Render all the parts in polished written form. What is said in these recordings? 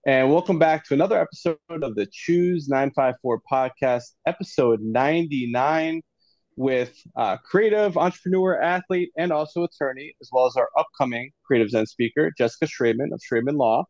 and welcome back to another episode of the Choose954 podcast, episode 99, with creative entrepreneur, athlete, and also attorney, as well as our upcoming CreativeZen speaker, Jessica Shraybman of Shraybman Law.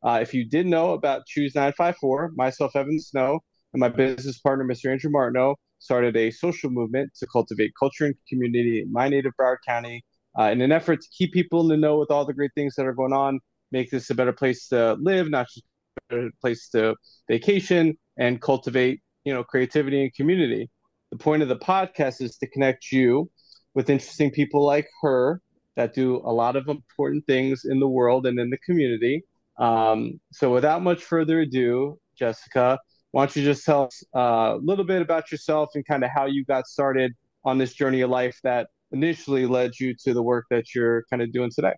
If you didn't know about Choose954, myself, Evan Snow, and my business partner, Mr. Andrew Martineau, started a social movement to cultivate culture and community in my native Broward County in an effort to keep people in the know with all the great things that are going on, make this a better place to live, not just a better place to vacation, and cultivate, creativity and community. The point of the podcast is to connect you with interesting people like her that do a lot of important things in the world and in the community. So without much further ado, Jessica, why don't you just tell us a little bit about yourself and kind of how you got started on this journey of life that initially led you to the work that you're kind of doing today?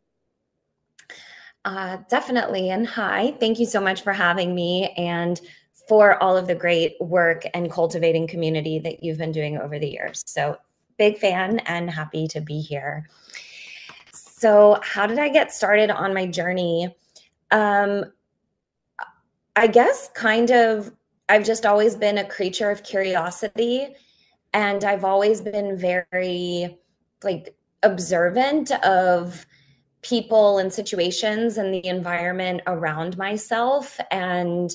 Definitely. And hi, thank you so much for having me and for all of the great work and cultivating community that you've been doing over the years. So, big fan and happy to be here. So, how did I get started on my journey? Um, I guess I've just always been a creature of curiosity, and I've always been very observant of people and situations and the environment around myself. And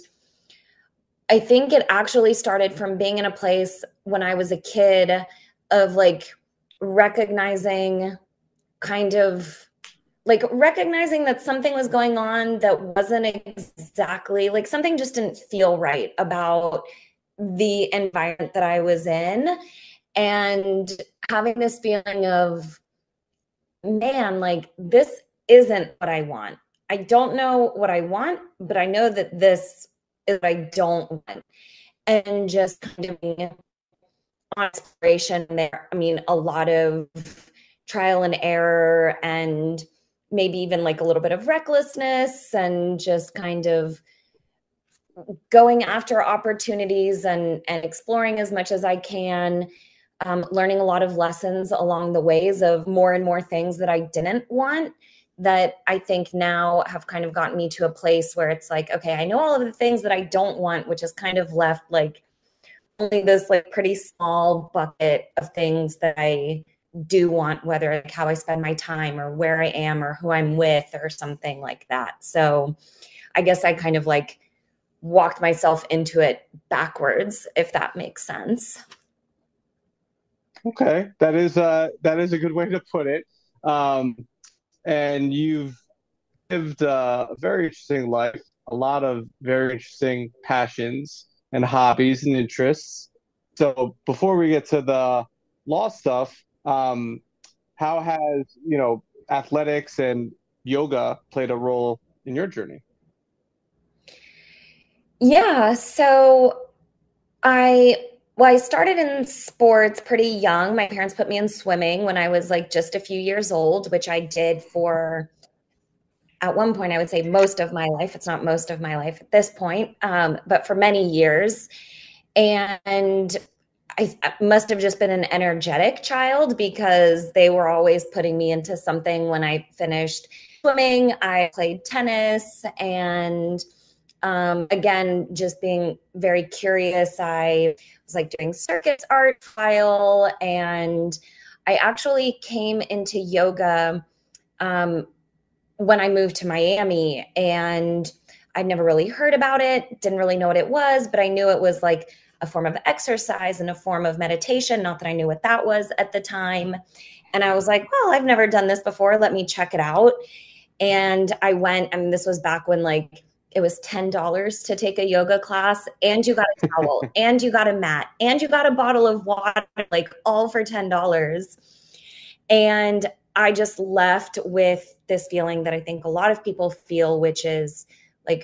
I think it actually started from being in a place when I was a kid of recognizing kind of recognizing that something was going on that wasn't exactly something just didn't feel right about the environment that I was in. And having this feeling of, man, this isn't what I want. I don't know what I want, but I know that this is what I don't want. And just kind of being on exploration there. I mean, a lot of trial and error and maybe even a little bit of recklessness and just kind of going after opportunities and exploring as much as I can. Learning a lot of lessons along the ways of more and more things that I didn't want, that I think now have kind of gotten me to a place where it's like, okay, I know all of the things that I don't want, which is kind of left only this pretty small bucket of things that I do want, whether how I spend my time or where I am or who I'm with or something like that. So I guess I kind of walked myself into it backwards, if that makes sense. Okay, that is a good way to put it. Um, and you've lived a very interesting life, a lot of very interesting passions and hobbies and interests. So before we get to the law stuff, how has, athletics and yoga played a role in your journey? Yeah, so I started in sports pretty young. My parents put me in swimming when I was just a few years old, which I did for, at one point, I would say most of my life. It's not most of my life at this point, but for many years. And I must have just been an energetic child because they were always putting me into something. When I finished swimming, I played tennis, and again, just being very curious, I was doing circus art file, and I actually came into yoga um, when I moved to Miami, and I'd never really heard about it, didn't really know what it was, but I knew it was a form of exercise and a form of meditation. Not that I knew what that was at the time. And I was like, well, I've never done this before. Let me check it out. And I went, I mean, this was back when it was $10 to take a yoga class, and you got a towel and you got a mat and you got a bottle of water, all for $10. And I just left with this feeling that I think a lot of people feel, which is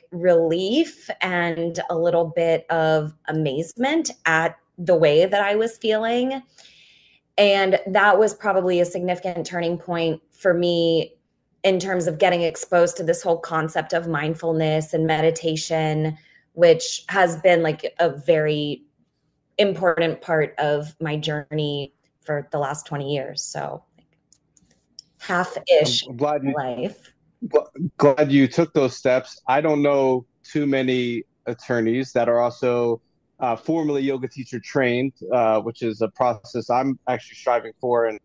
relief and a little bit of amazement at the way that I was feeling. And that was probably a significant turning point for me in terms of getting exposed to this whole concept of mindfulness and meditation, which has been a very important part of my journey for the last 20 years. So I'm half-ish glad you life. glad you took those steps. I don't know too many attorneys that are also formerly yoga teacher trained, which is a process I'm actually striving for, and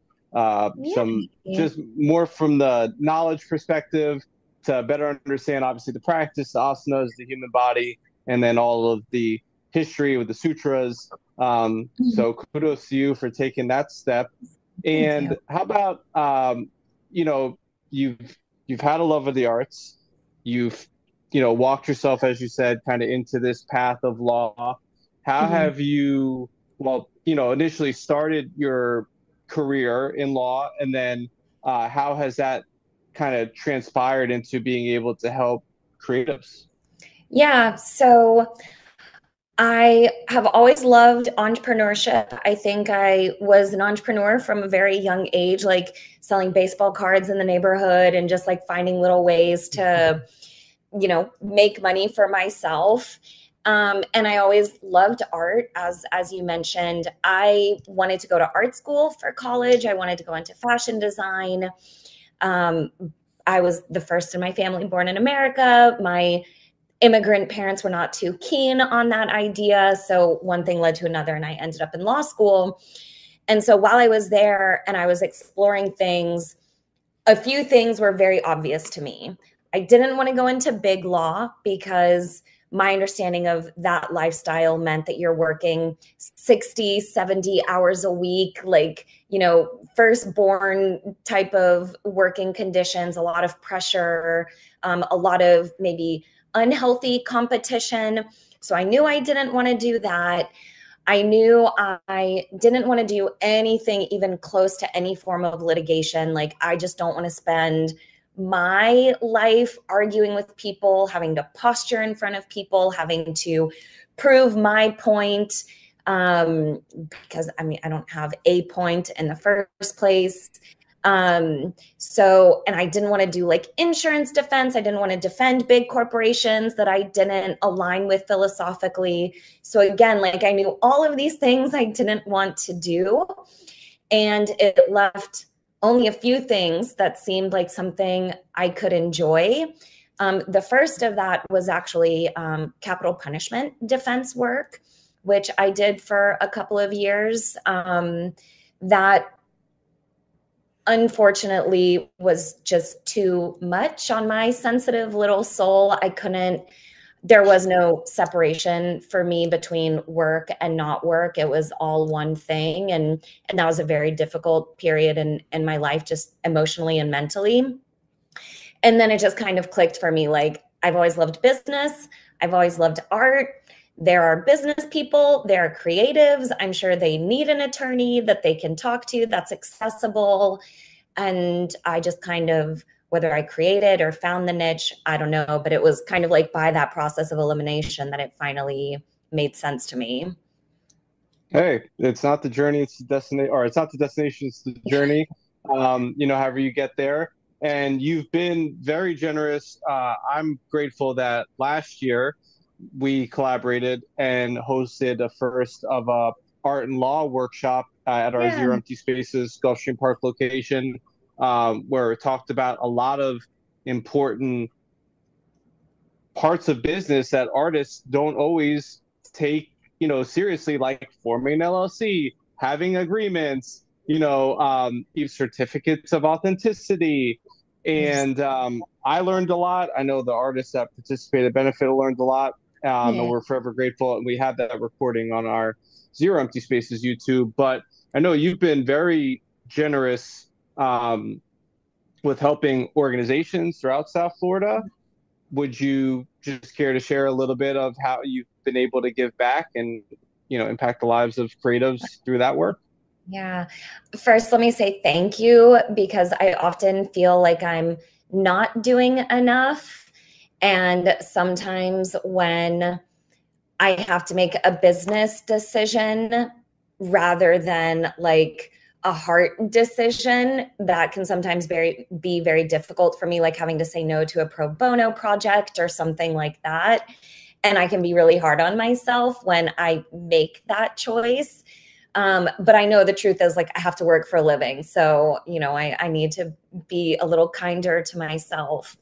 some Yeah. just more from the knowledge perspective to better understand, obviously, the practice, the asanas, the human body, and then all of the history with the sutras. So kudos to you for taking that step. Thank you. And how about you know, you've you've had a love of the arts. You've walked yourself, as you said, kind of into this path of law. How Mhm. have you, well, initially started your career in law, and then how has that kind of transpired into being able to help creatives? Yeah, so I have always loved entrepreneurship. I think I was an entrepreneur from a very young age, like selling baseball cards in the neighborhood and just like finding little ways to, make money for myself. And I always loved art, as you mentioned. I wanted to go to art school for college. I wanted to go into fashion design. Um, I was the first in my family born in America. My immigrant parents were not too keen on that idea. So one thing led to another, and I ended up in law school. And so while I was there and I was exploring things, a few things were very obvious to me. I didn't want to go into big law because my understanding of that lifestyle meant that you're working 60, 70 hours a week, like, firstborn type of working conditions, a lot of pressure, a lot of maybe unhealthy competition. So I knew I didn't want to do that. I knew I didn't want to do anything even close to any form of litigation. Like, I just don't want to spend my life arguing with people, having to posture in front of people, having to prove my point. Because I don't have a point in the first place. So, and I didn't want to do like insurance defense. I didn't want to defend big corporations that I didn't align with philosophically. So again, like I knew all of these things I didn't want to do. And it left only a few things that seemed like something I could enjoy. The first of that was actually capital punishment defense work, which I did for a couple of years. That unfortunately was just too much on my sensitive little soul. There was no separation for me between work and not work. It was all one thing. And that was a very difficult period in my life, just emotionally and mentally. And then it just kind of clicked for me. Like, I've always loved business. I've always loved art. There are business people, there are creatives. I'm sure they need an attorney that they can talk to that's accessible. And I just kind of, whether I created or found the niche, I don't know, but it was kind of like by that process of elimination that it finally made sense to me. Hey, it's not the journey, it's the destination, or it's not the destination, it's the journey. However you get there. And you've been very generous. I'm grateful that last year we collaborated and hosted a first of a art and law workshop at our Yeah. Zero Empty Spaces Gulfstream Park location, where we talked about a lot of important parts of business that artists don't always take, seriously, like forming an LLC, having agreements, certificates of authenticity. Yes. And I learned a lot. I know the artists that participated benefited learned a lot, and Yeah. we're forever grateful. And we have that recording on our Zero Empty Spaces YouTube. But I know you've been very generous with helping organizations throughout South Florida. Would you just care to share a little bit of how you've been able to give back and impact the lives of creatives through that work? Yeah. First, let me say thank you because I often feel like I'm not doing enough. And sometimes when I have to make a business decision rather than like a heart decision, that can sometimes be very difficult for me, like having to say no to a pro bono project or something like that. And I can be really hard on myself when I make that choice. But I know the truth is, like, I have to work for a living. So, I need to be a little kinder to myself.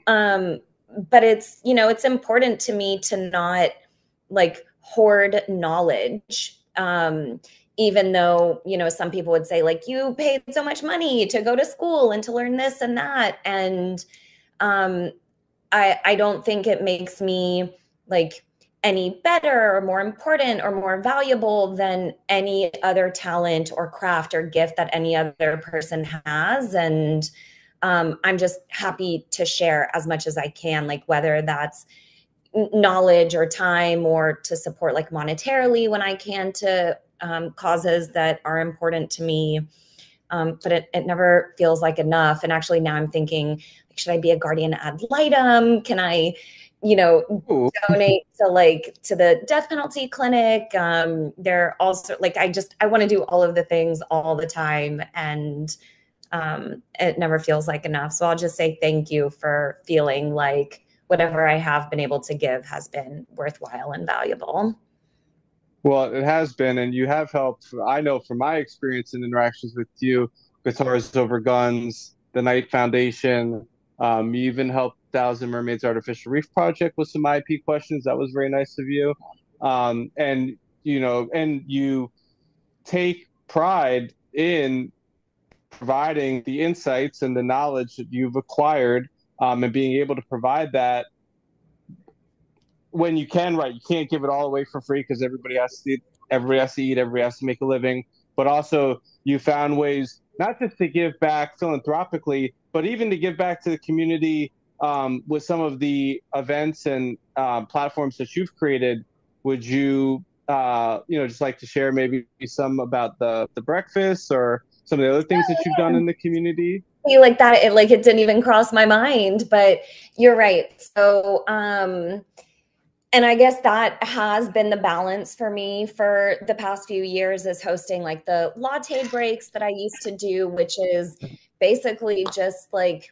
Um, but it's, it's important to me to not like hoard knowledge. Even though, some people would say like, you paid so much money to go to school and to learn this and that. And um, I don't think it makes me like any better or more important or more valuable than any other talent or craft or gift that any other person has. And I'm just happy to share as much as I can, like whether that's knowledge or time or to support like monetarily when I can to causes that are important to me. But it never feels like enough. And actually now I'm thinking, like, should I be a guardian ad litem? Can I, Ooh. donate to the death penalty clinic? They're also like, I want to do all of the things all the time. And it never feels like enough. So I'll just say thank you for feeling like whatever I have been able to give has been worthwhile and valuable. Well, it has been, and you have helped. I know from my experience and interactions with you, Guitars Over Guns, the Knight Foundation. You even helped Thousand Mermaids Artificial Reef Project with some IP questions. That was very nice of you. And and you take pride in providing the insights and the knowledge that you've acquired, and being able to provide that when you can, right? You can't give it all away for free because everybody has to eat, everybody has to make a living. But also, you found ways not just to give back philanthropically, but even to give back to the community with some of the events and platforms that you've created. Would you, just like to share maybe some about the breakfast or some of the other things that you've done in the community? Like that, it didn't even cross my mind, but you're right. So, and I guess that has been the balance for me for the past few years, is hosting like the latte breaks that I used to do, which is basically just like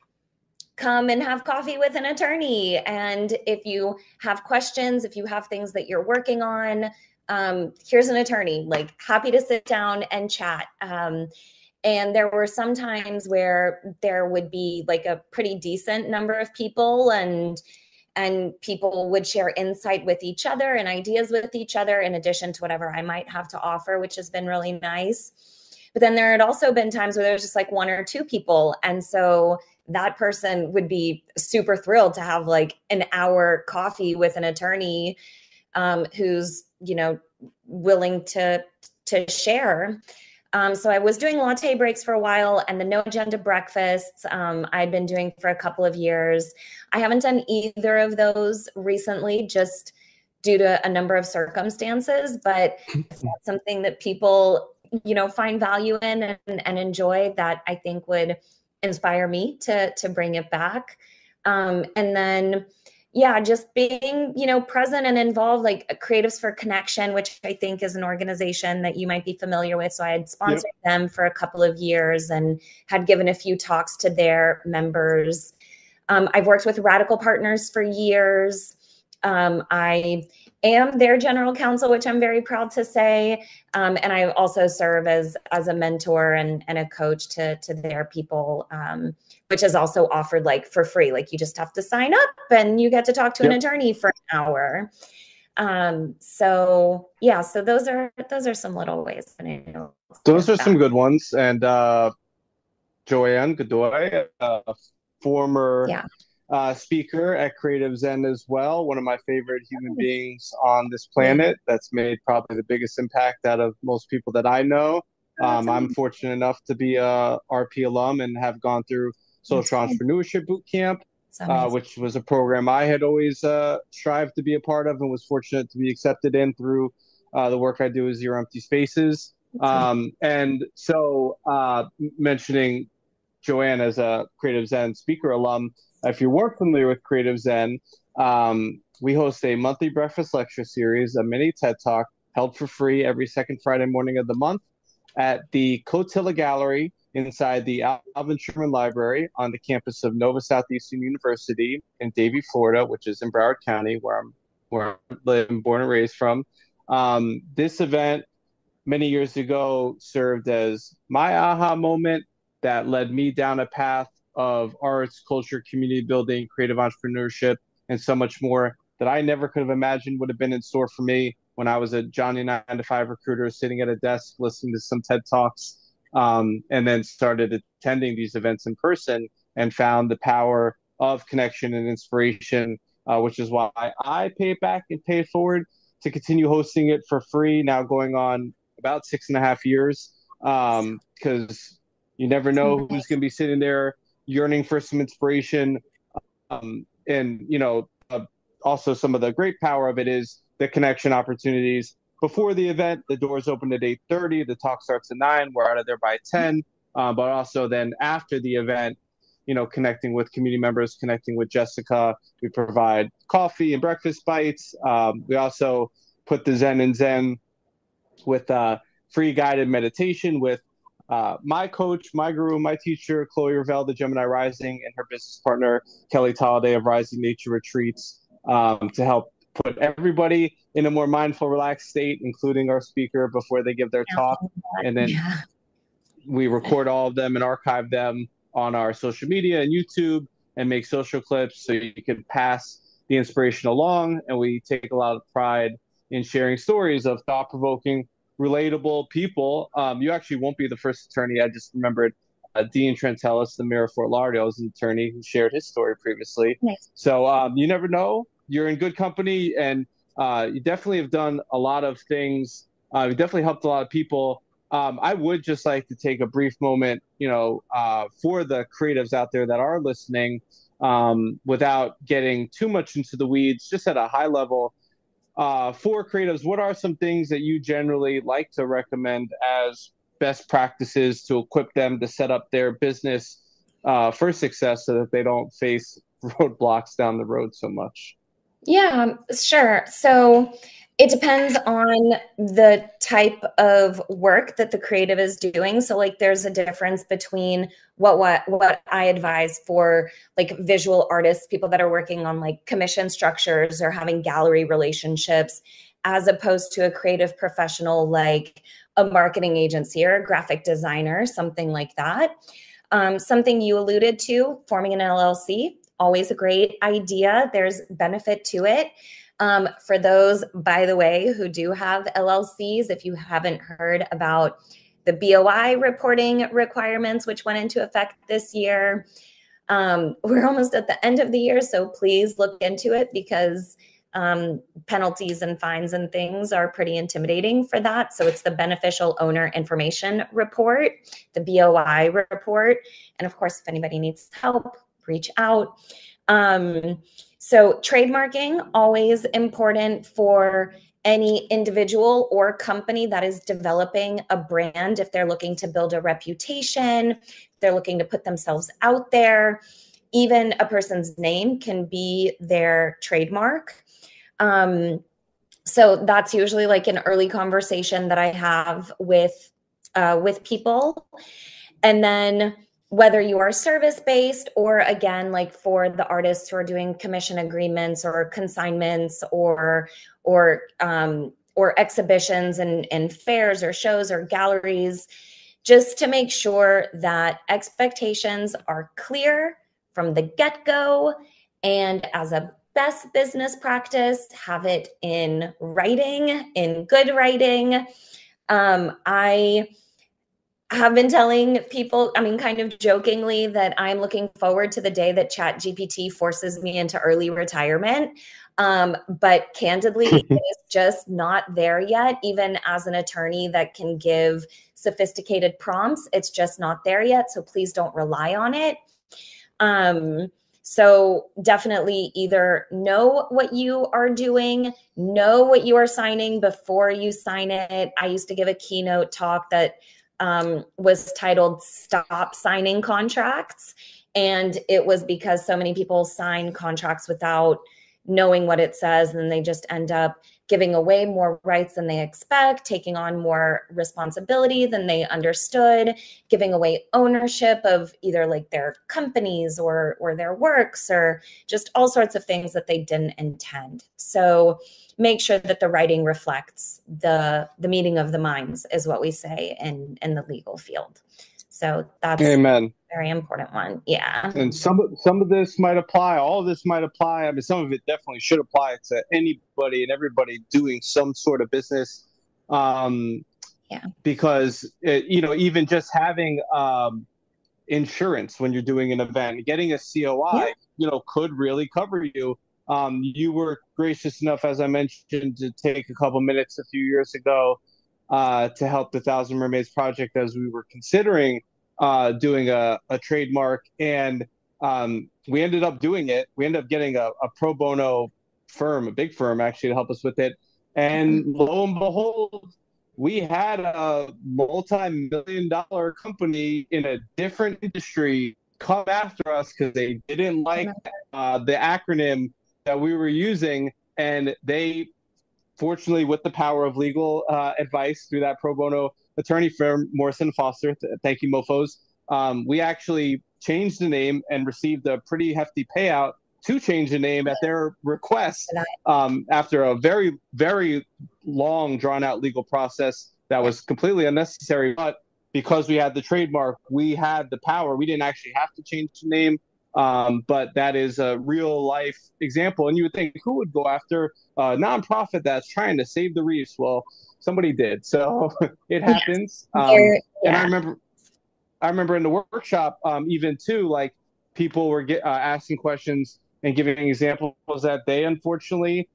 come and have coffee with an attorney. And if you have questions, if you have things that you're working on, here's an attorney, like happy to sit down and chat. And there were some times where there would be like a pretty decent number of people, and people would share insight with each other and ideas with each other in addition to whatever I might have to offer, which has been really nice. But then there had also been times where there was just like one or two people. And so that person would be super thrilled to have like an hour coffee with an attorney who's, willing to share. So I was doing latte breaks for a while, and the no agenda breakfasts I'd been doing for a couple of years. I haven't done either of those recently, just due to a number of circumstances, but if that's something that people, find value in and enjoy, that I think would inspire me to bring it back. And then yeah, just being, present and involved, like Creatives for Connection, which I think is an organization that you might be familiar with. So I had Yep. sponsored them for a couple of years and had given a few talks to their members. I've worked with Radical Partners for years. I am their general counsel, which I'm very proud to say. And I also serve as a mentor and a coach to their people, which is also offered like for free. Like you just have to sign up and you get to talk to an Yep. attorney for an hour. So yeah, so those are some little ways that I know Those give are some back. good ones. And Joanne Godoy, former Yeah. speaker at CreativeZen as well, one of my favorite human beings on this Yeah. planet that's made probably the biggest impact out of most people that I know. Oh, that's I'm amazing. fortunate enough to be a RP alum and have gone through social entrepreneurship boot camp, It's amazing. which was a program I had always strived to be a part of and was fortunate to be accepted in through the work I do with Zero Empty Spaces. And so mentioning Joanne as a CreativeZen speaker alum, if you weren't familiar with CreativeZen, we host a monthly breakfast lecture series, a mini TED Talk held for free every second Friday morning of the month at the Cotilla Gallery inside the Alvin Sherman Library on the campus of Nova Southeastern University in Davie, Florida, which is in Broward County, where I live and born and raised from. This event many years ago served as my aha moment that led me down a path of arts, culture, community building, creative entrepreneurship, and so much more that I never could have imagined would have been in store for me when I was a Johnny 9 to 5 recruiter sitting at a desk listening to some TED Talks, and then started attending these events in person and found the power of connection and inspiration, which is why I pay it back and pay it forward to continue hosting it for free, now going on about 6.5 years, because you never know who's going to be sitting there yearning for some inspiration. And, also some of the great power of it is the connection opportunities. Before the event, the doors open at 8:30. The talk starts at 9. We're out of there by 10. But also then after the event, connecting with community members, connecting with Jessica. We provide coffee and breakfast bites. We also put the Zen and Zen with free guided meditation with my coach, my guru, my teacher, Chloe Ravel, the Gemini Rising, and her business partner, Kelly Talladay of Rising Nature Retreats, to help put everybody in a more mindful, relaxed state, including our speaker before they give their talk. And then we record all of them and archive them on our social media and YouTube and make social clips so you can pass the inspiration along. And we take a lot of pride in sharing stories of thought-provoking, relatable people. You actually won't be the first attorney. I just remembered Dean Trantellis, the mayor of Fort Lauderdale, is an attorney who shared his story previously. Nice. So you never know. You're in good company, and you definitely have done a lot of things. You definitely helped a lot of people. I would just like to take a brief moment, for the creatives out there that are listening, without getting too much into the weeds, just at a high level. For creatives, what are some things that you generally like to recommend as best practices to equip them to set up their business for success so that they don't face roadblocks down the road so much? Yeah, sure. So it depends on the type of work that the creative is doing. So like there's a difference between what I advise for like visual artists, people that are working on like commission structures or having gallery relationships, as opposed to a creative professional like a marketing agency or a graphic designer, something like that. Something you alluded to, forming an LLC, always a great idea. There's benefit to it. For those, by the way, who do have LLCs, if you haven't heard about the BOI reporting requirements, which went into effect this year, we're almost at the end of the year, so please look into it because penalties and fines and things are pretty intimidating for that. So it's the Beneficial Owner Information Report, the BOI report. And of course, if anybody needs help, reach out. So trademarking, always important for any individual or company that is developing a brand. If they're looking to build a reputation, if they're looking to put themselves out there, even a person's name can be their trademark. So that's usually like an early conversation that I have with people. And then whether you are service-based or again, like for the artists who are doing commission agreements or consignments or exhibitions and fairs or shows or galleries, just to make sure that expectations are clear from the get-go. And as a best business practice, have it in writing, in good writing. I have been telling people, I mean, kind of jokingly, that I'm looking forward to the day that ChatGPT forces me into early retirement. But candidly, it is just not there yet. Even as an attorney that can give sophisticated prompts, it's just not there yet. So please don't rely on it. So definitely either know what you are doing, know what you are signing before you sign it. I used to give a keynote talk that was titled Stop Signing Contracts. And it was because so many people sign contracts without knowing what it says, and they just end up giving away more rights than they expect, taking on more responsibility than they understood, giving away ownership of either like their companies or their works or just all sorts of things that they didn't intend. So make sure that the writing reflects the meeting of the minds, is what we say in the legal field. So that's a Amen. very important one. Yeah. And some of this might apply. All of this might apply. I mean, some of it definitely should apply to anybody and everybody doing some sort of business. Um, Yeah. because even just having insurance when you're doing an event, getting a COI, could really cover you. You were gracious enough, as I mentioned, to take a couple minutes a few years ago to help the Thousand Mermaids Project as we were considering doing a trademark. And we ended up doing it. We ended up getting a pro bono firm, a big firm actually, to help us with it. And lo and behold, we had a multi-million-dollar company in a different industry come after us because they didn't like the acronym that we were using. And they, fortunately, with the power of legal advice through that pro bono attorney firm, Morrison Foster, thank you, mofos, we actually changed the name and received a pretty hefty payout to change the name at their request after a very, very long, drawn-out legal process that was completely unnecessary. But because we had the trademark, we had the power. We didn't actually have to change the name, but that is a real-life example. And you would think, who would go after a nonprofit that's trying to save the reefs? Well, somebody did. So it happens. And I remember in the workshop, even too, like people were asking questions and giving examples that they unfortunately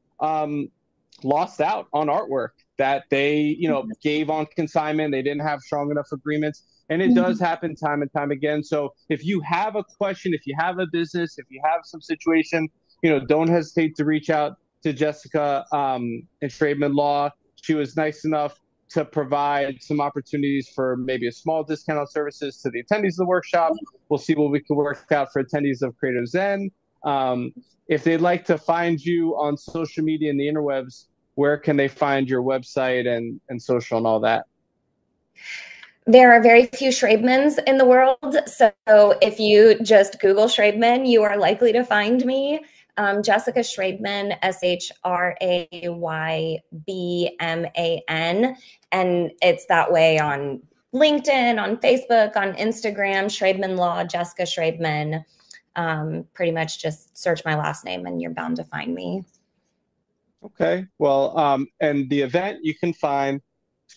lost out on artwork that they, gave on consignment. They didn't have strong enough agreements. And it does happen time and time again. So if you have a question, if you have a business, if you have some situation, don't hesitate to reach out to Jessica in Shraybman Law. She was nice enough to provide some opportunities for maybe a small discount on services to the attendees of the workshop. We'll see what we can work out for attendees of CreativeZen. If they'd like to find you on social media and the interwebs, where can they find your website and social and all that? There are very few Shraybmans in the world. So if you just Google Shraybman, you are likely to find me. Jessica Shraybman, Shraybman. And it's that way on LinkedIn, on Facebook, on Instagram, Shraybman Law, Jessica Shraybman. Pretty much just search my last name and you're bound to find me. Okay. Well, and the event you can find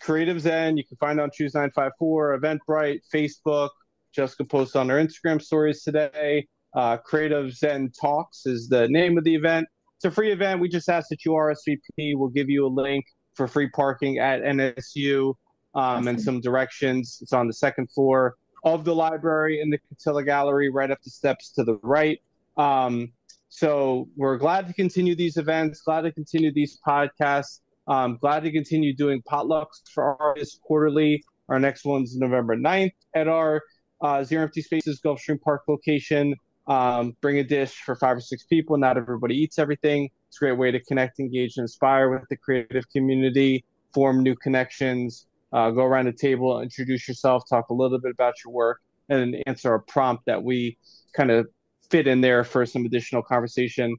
CreativeZen. You can find on Choose954, Eventbrite, Facebook. Jessica posted on her Instagram stories today. CreativeZen Talks is the name of the event. It's a free event. We just ask that you RSVP. We'll give you a link for free parking at NSU and some directions. It's on the second floor of the library in the Catilla Gallery, right up the steps to the right. So we're glad to continue these events, glad to continue these podcasts. Glad to continue doing potlucks for artists quarterly. Our next one's November 9th at our Zero Empty Spaces Gulfstream Park location. Bring a dish for 5 or 6 people. Not everybody eats everything. It's a great way to connect, engage, and inspire with the creative community, form new connections, go around the table, introduce yourself, talk a little bit about your work, and answer a prompt that we kind of fit in there for some additional conversation.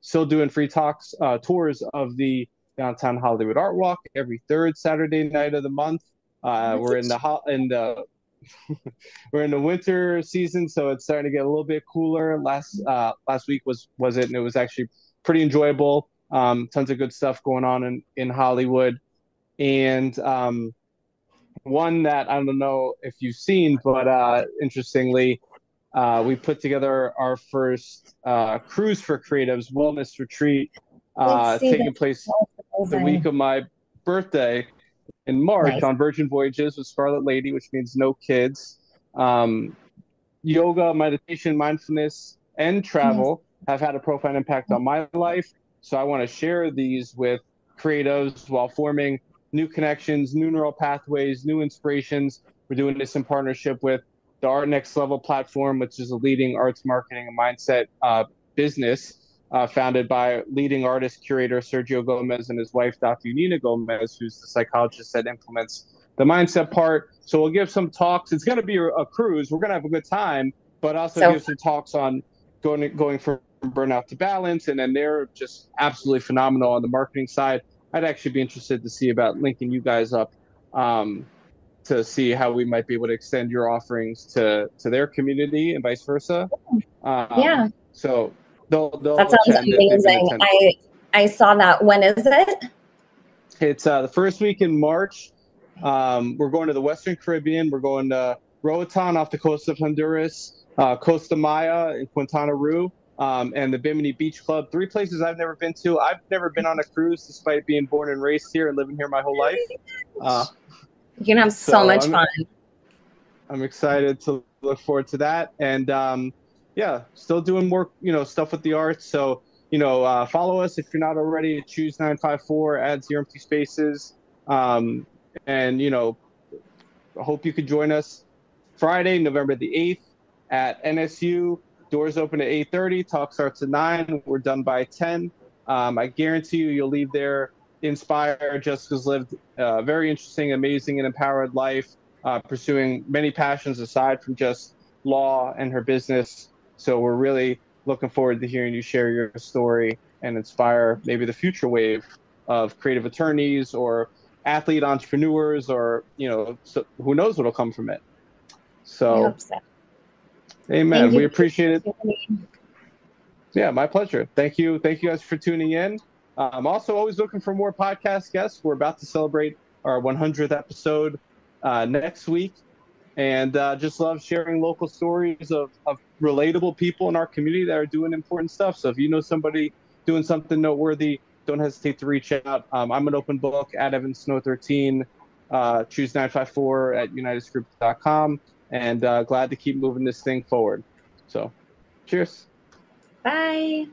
Still doing free talks, tours of the Downtown Hollywood Art Walk every third Saturday night of the month. We're in the we're in the winter season, so it's starting to get a little bit cooler. Last week was it, and it was actually pretty enjoyable. Tons of good stuff going on in Hollywood, and one that I don't know if you've seen, but interestingly, we put together our first Cruise for Creatives wellness retreat, taking place the week of my birthday in March on Virgin Voyages with Scarlet Lady, which means no kids. Yoga, meditation, mindfulness, and travel have had a profound impact on my life. So I want to share these with creatives while forming new connections, new neural pathways, new inspirations. We're doing this in partnership with the Art Next Level platform, which is a leading arts marketing and mindset business founded by leading artist curator Sergio Gomez and his wife, Dr. Nina Gomez, who's the psychologist that implements the mindset part. So we'll give some talks. It's going to be a cruise. We're going to have a good time, but also give some talks on going from burnout to balance. And then they're just absolutely phenomenal on the marketing side. I'd actually be interested to see about linking you guys up to see how we might be able to extend your offerings to their community and vice versa. Yeah. So That they'll sounds attend if they've been amazing. attending. I saw that. When is it? It's the first week in March. We're going to the Western Caribbean. We're going to Roatan off the coast of Honduras, Costa Maya in Quintana Roo, and the Bimini Beach Club. 3 places I've never been to. I've never been on a cruise despite being born and raised here and living here my whole life. You're gonna have so So much fun. I'm excited to look forward to that. And yeah, still doing more, stuff with the arts. So, follow us if you're not already at Choose954, add Zero Empty Spaces. And, I hope you could join us Friday, November the 8th at NSU. Doors open at 8:30. Talk starts at 9. We're done by 10. I guarantee you'll leave there inspired. Jessica's lived a very interesting, amazing, and empowered life, pursuing many passions aside from just law and her business. So we're really looking forward to hearing you share your story and inspire maybe the future wave of creative attorneys or athlete entrepreneurs, or so who knows what'll come from it. I So hope so. amen. Thank We you. appreciate it. Yeah, my pleasure. Thank you guys for tuning in. I'm also always looking for more podcast guests. We're about to celebrate our 100th episode next week, and just love sharing local stories of relatable people in our community that are doing important stuff. So if you know somebody doing something noteworthy, don't hesitate to reach out. I'm an open book at EvansSnow13, Choose954 at unitedsgroup.com, and glad to keep moving this thing forward. So cheers. Bye.